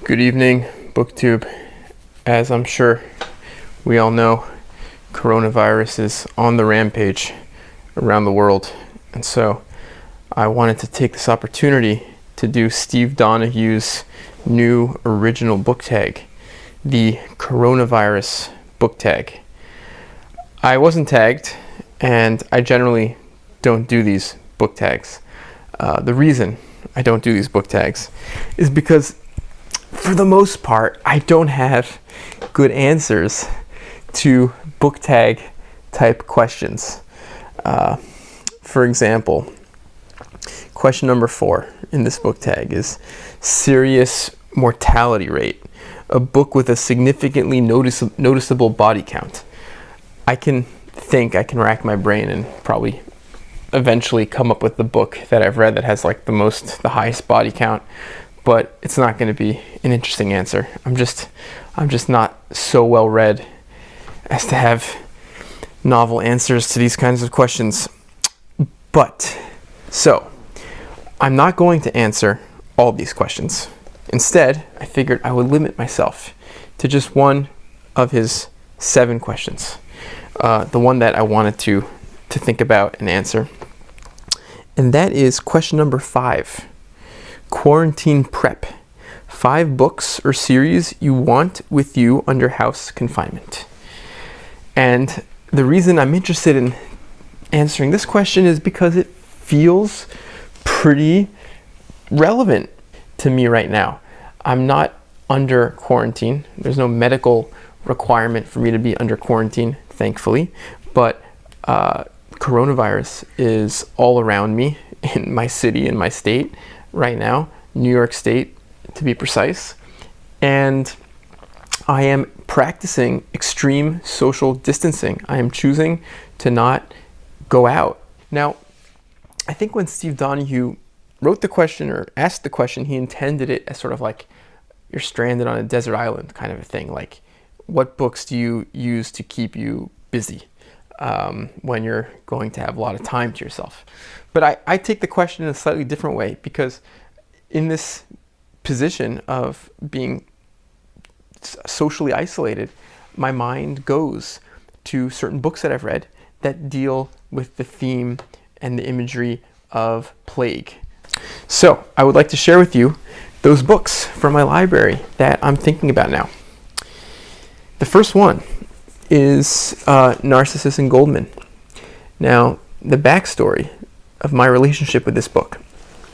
Good evening, BookTube. As I'm sure we all know, coronavirus is on the rampage around the world. And so I wanted to take this opportunity to do Steve Donoghue's new original book tag, the coronavirus book tag. I wasn't tagged, and I generally don't do these book tags. The reason I don't do these book tags is because for the most part, I don't have good answers to book tag type questions. For example, question number 4 in this book tag is serious mortality rate, a book with a significantly noticeable body count. I can rack my brain and probably eventually come up with the book that I've read that has like the highest body count, but it's not going to be an interesting answer. I'm just not so well read as to have novel answers to these kinds of questions. So I'm not going to answer all these questions. Instead, I figured I would limit myself to just one of his 7 questions. The one that I wanted to think about and answer. And that is question number 5. Quarantine prep. 5 books or series you want with you under house confinement. And the reason I'm interested in answering this question is because it feels pretty relevant to me right now. I'm not under quarantine. There's no medical requirement for me to be under quarantine, thankfully, but coronavirus is all around me in my city, in my state right now, New York State to be precise, and I am practicing extreme social distancing. I am choosing to not go out. Now, I think when Steve Donoghue wrote the question or asked the question, he intended it as sort of like you're stranded on a desert island kind of a thing. Like, what books do you use to keep you busy when you're going to have a lot of time to yourself? But I take the question in a slightly different way, because in this position of being socially isolated, my mind goes to certain books that I've read that deal with the theme and the imagery of plague. So I would like to share with you those books from my library that I'm thinking about now. The first one is Narcissus and Goldman. Now, the backstory of my relationship with this book.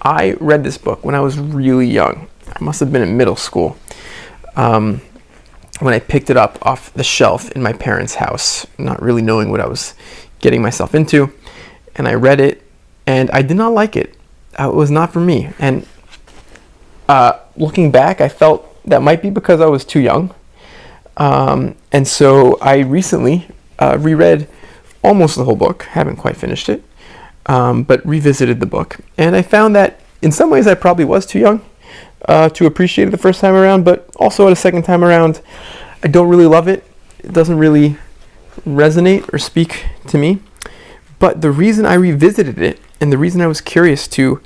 I read this book when I was really young. I must have been in middle school when I picked it up off the shelf in my parents' house, not really knowing what I was getting myself into. And I read it, and I did not like it. It was not for me. And looking back, I felt that might be because I was too young. And so I recently reread almost the whole book. Haven't quite finished it, but revisited the book. And I found that in some ways I probably was too young to appreciate it the first time around, but also at a second time around, I don't really love it. It doesn't really resonate or speak to me. But the reason I revisited it and the reason I was curious to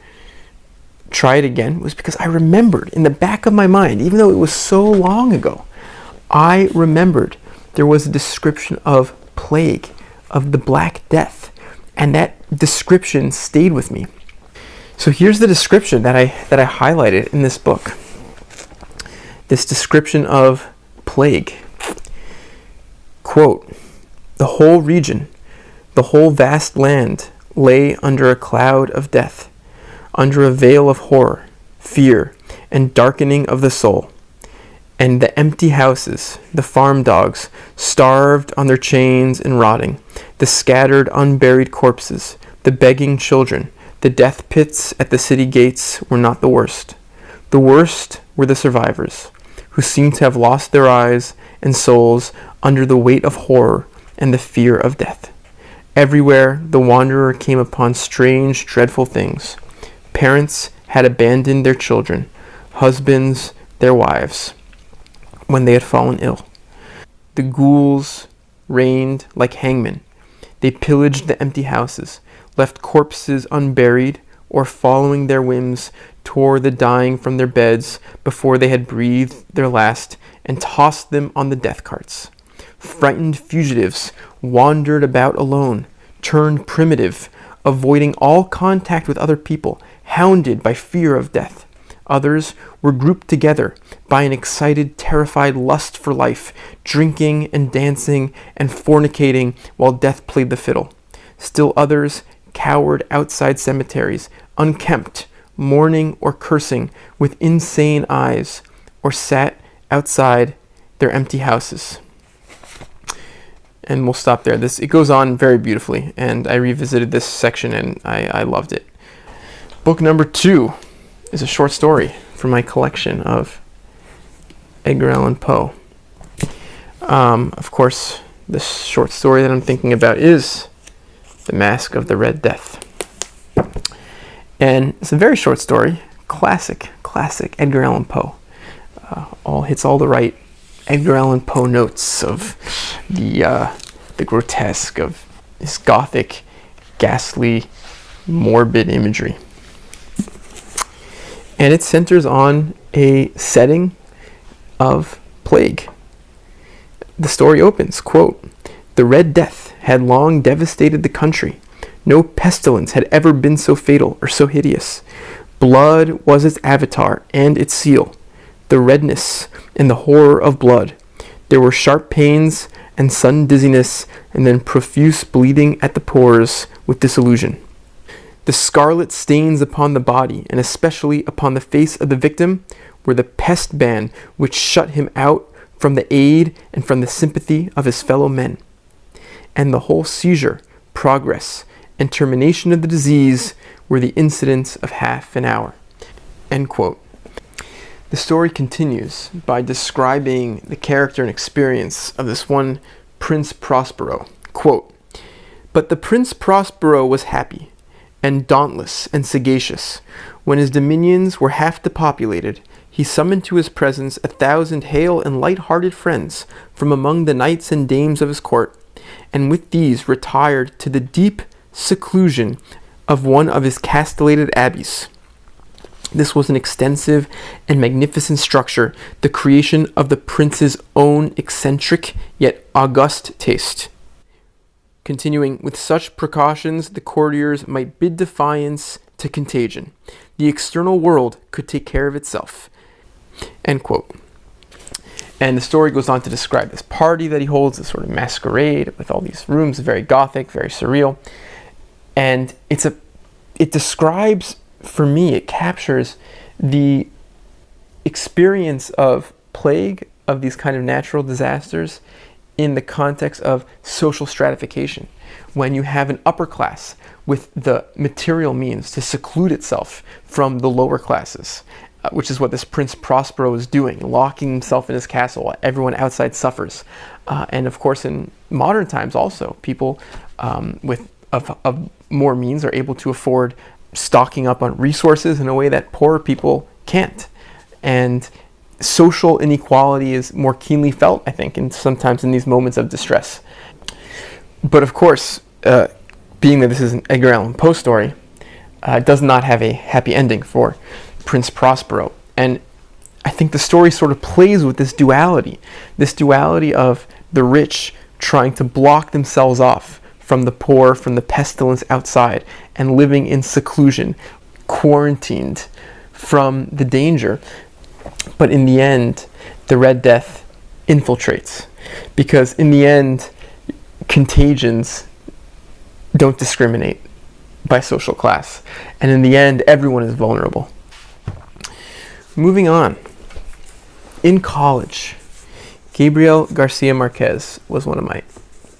try it again was because I remembered in the back of my mind, even though it was so long ago, I remembered there was a description of plague, of the Black Death, and that description stayed with me. So here's the description that I highlighted in this book. This description of plague. Quote, "The whole region, the whole vast land lay under a cloud of death, under a veil of horror, fear, and darkening of the soul. And the empty houses, the farm dogs, starved on their chains and rotting, the scattered unburied corpses, the begging children, the death pits at the city gates were not the worst. The worst were the survivors, who seemed to have lost their eyes and souls under the weight of horror and the fear of death. Everywhere the wanderer came upon strange, dreadful things. Parents had abandoned their children, husbands their wives, when they had fallen ill. The ghouls reigned like hangmen. They pillaged the empty houses, left corpses unburied, or following their whims, tore the dying from their beds before they had breathed their last, and tossed them on the death carts. Frightened fugitives wandered about alone, turned primitive, avoiding all contact with other people, hounded by fear of death. Others were grouped together by an excited, terrified lust for life, drinking and dancing and fornicating while death played the fiddle. Still others cowered outside cemeteries, unkempt, mourning or cursing with insane eyes, or sat outside their empty houses. And we'll stop there. It goes on very beautifully, and I revisited this section and I loved it. Book number 2 is a short story from my collection of Edgar Allan Poe. Of course, the short story that I'm thinking about is The Masque of the Red Death. And it's a very short story, classic Edgar Allan Poe. Hits all the right Edgar Allan Poe notes of the grotesque, of his gothic, ghastly, morbid imagery. And it centers on a setting of plague. The story opens, quote, "The Red Death had long devastated the country. No pestilence had ever been so fatal or so hideous. Blood was its avatar and its seal, the redness and the horror of blood. There were sharp pains and sudden dizziness, and then profuse bleeding at the pores with dissolution. The scarlet stains upon the body, and especially upon the face of the victim, were the pest ban which shut him out from the aid and from the sympathy of his fellow men. And the whole seizure, progress, and termination of the disease were the incidents of half an hour." End quote. The story continues by describing the character and experience of this one Prince Prospero. Quote, "But the Prince Prospero was happy, and dauntless and sagacious. When his dominions were half depopulated, he summoned to his presence 1,000 hale and light-hearted friends from among the knights and dames of his court, and with these retired to the deep seclusion of one of his castellated abbeys. This was an extensive and magnificent structure, the creation of the prince's own eccentric yet august taste. Continuing, with such precautions, the courtiers might bid defiance to contagion. The external world could take care of itself." End quote. And the story goes on to describe this party that he holds, this sort of masquerade with all these rooms, very gothic, very surreal. And it describes, for me, it captures the experience of plague, of these kind of natural disasters, in the context of social stratification. When you have an upper class with the material means to seclude itself from the lower classes, which is what this Prince Prospero is doing, locking himself in his castle while everyone outside suffers. And of course, in modern times also, people with more means are able to afford stocking up on resources in a way that poorer people can't. And social inequality is more keenly felt, I think, and sometimes in these moments of distress. But of course, being that this is an Edgar Allan Poe story, does not have a happy ending for Prince Prospero. And I think the story sort of plays with this duality of the rich trying to block themselves off from the poor, from the pestilence outside, and living in seclusion, quarantined from the danger. But in the end, the Red Death infiltrates, because in the end, contagions don't discriminate by social class. And in the end, everyone is vulnerable. Moving on. In college, Gabriel Garcia Márquez was one of my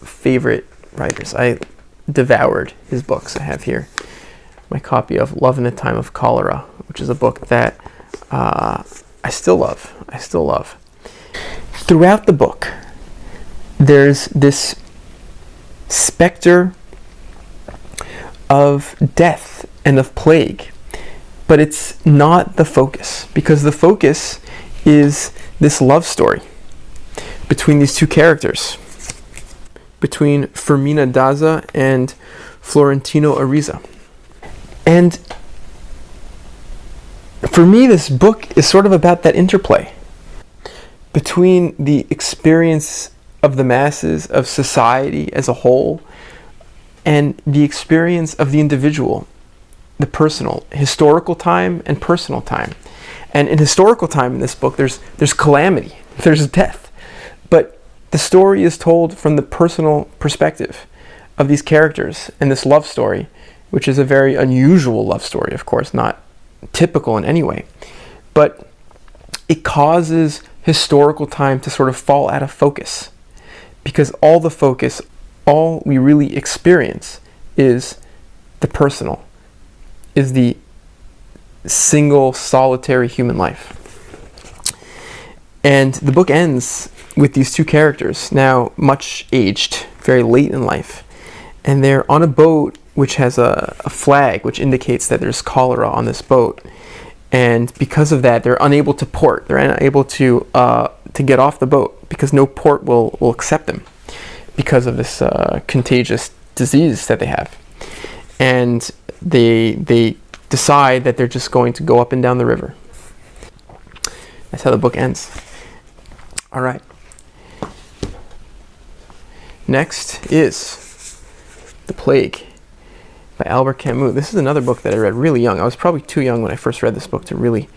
favorite writers. I devoured his books. I have here my copy of Love in a Time of Cholera, which is a book that I still love. Throughout the book, there's this specter of death and of plague, but it's not the focus, because the focus is this love story between these two characters, between Fermina Daza and Florentino Ariza. And for me, this book is sort of about that interplay between the experience of the masses, of society as a whole, and the experience of the individual, the personal, historical time and personal time. And in historical time in this book, there's calamity, there's death. But the story is told from the personal perspective of these characters and this love story, which is a very unusual love story, of course, not typical in any way. But it causes historical time to sort of fall out of focus, because all the focus, all we really experience is the personal, is the single solitary human life. And the book ends with these two characters, now much aged, very late in life, and they're on a boat which has a flag which indicates that there's cholera on this boat. And because of that, they're unable to port. They're unable to get off the boat because no port will accept them because of this contagious disease that they have. And they decide that they're just going to go up and down the river. That's how the book ends. All right. Next is The Plague by Albert Camus. This is another book that I read really young. I was probably too young when I first read this book to really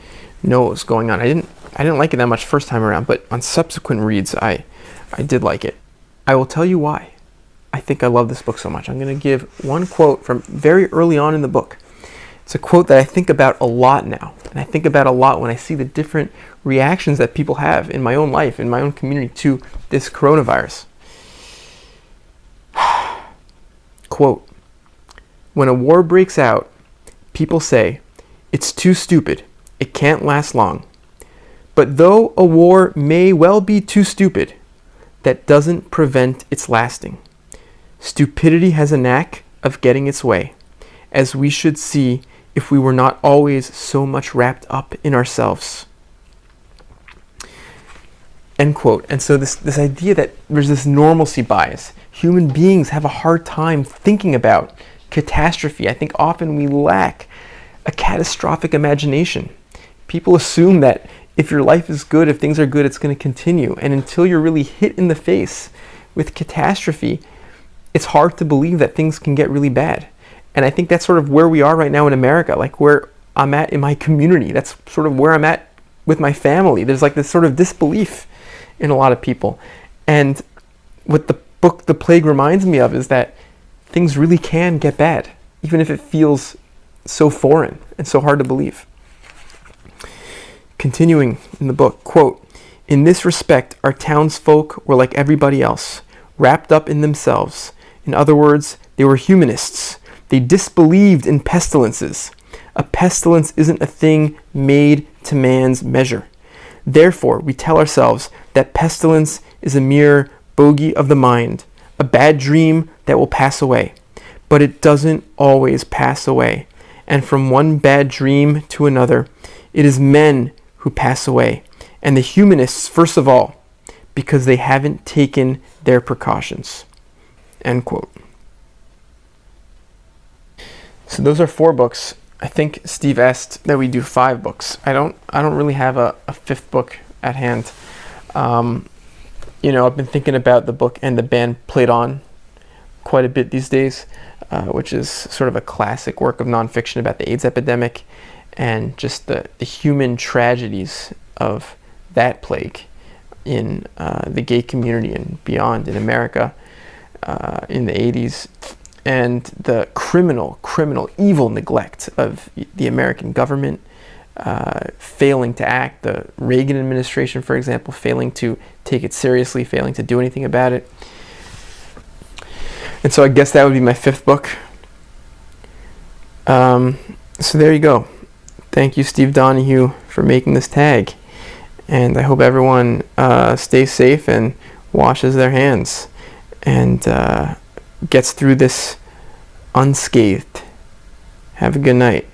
know what was going on. I didn't like it that much first time around, but on subsequent reads, I did like it. I will tell you why I think I love this book so much. I'm going to give one quote from very early on in the book. It's a quote that I think about a lot now, and I think about a lot when I see the different reactions that people have in my own life, in my own community, to this coronavirus. Quote, "When a war breaks out, people say, it's too stupid, it can't last long. But though a war may well be too stupid, that doesn't prevent its lasting. Stupidity has a knack of getting its way, as we should see if we were not always so much wrapped up in ourselves." End quote. And so this idea that there's this normalcy bias. Human beings have a hard time thinking about catastrophe. I think often we lack a catastrophic imagination. People assume that if your life is good, if things are good, it's going to continue. And until you're really hit in the face with catastrophe, it's hard to believe that things can get really bad. And I think that's sort of where we are right now in America, like where I'm at in my community. That's sort of where I'm at with my family. There's like this sort of disbelief in a lot of people. And what the book The Plague reminds me of is that things really can get bad, even if it feels so foreign and so hard to believe. Continuing in the book, quote, "In this respect, our townsfolk were like everybody else, wrapped up in themselves. In other words, they were humanists. They disbelieved in pestilences. A pestilence isn't a thing made to man's measure. Therefore, we tell ourselves that pestilence is a mere bogey of the mind, a bad dream that will pass away. But it doesn't always pass away. And from one bad dream to another, it is men who pass away, and the humanists first of all, because they haven't taken their precautions." End quote. So those are 4 books. I think Steve asked that we do 5 books. I don't really have a 5th book at hand. I've been thinking about the book and the band Played On quite a bit these days, which is sort of a classic work of nonfiction about the AIDS epidemic and just the human tragedies of that plague in the gay community and beyond in America in the 80s, and the criminal, evil neglect of the American government failing to act, the Reagan administration, for example, failing to take it seriously, failing to do anything about it. And so I guess that would be my 5th book. So there you go. Thank you, Steve Donoghue, for making this tag. And I hope everyone stays safe and washes their hands and gets through this unscathed. Have a good night.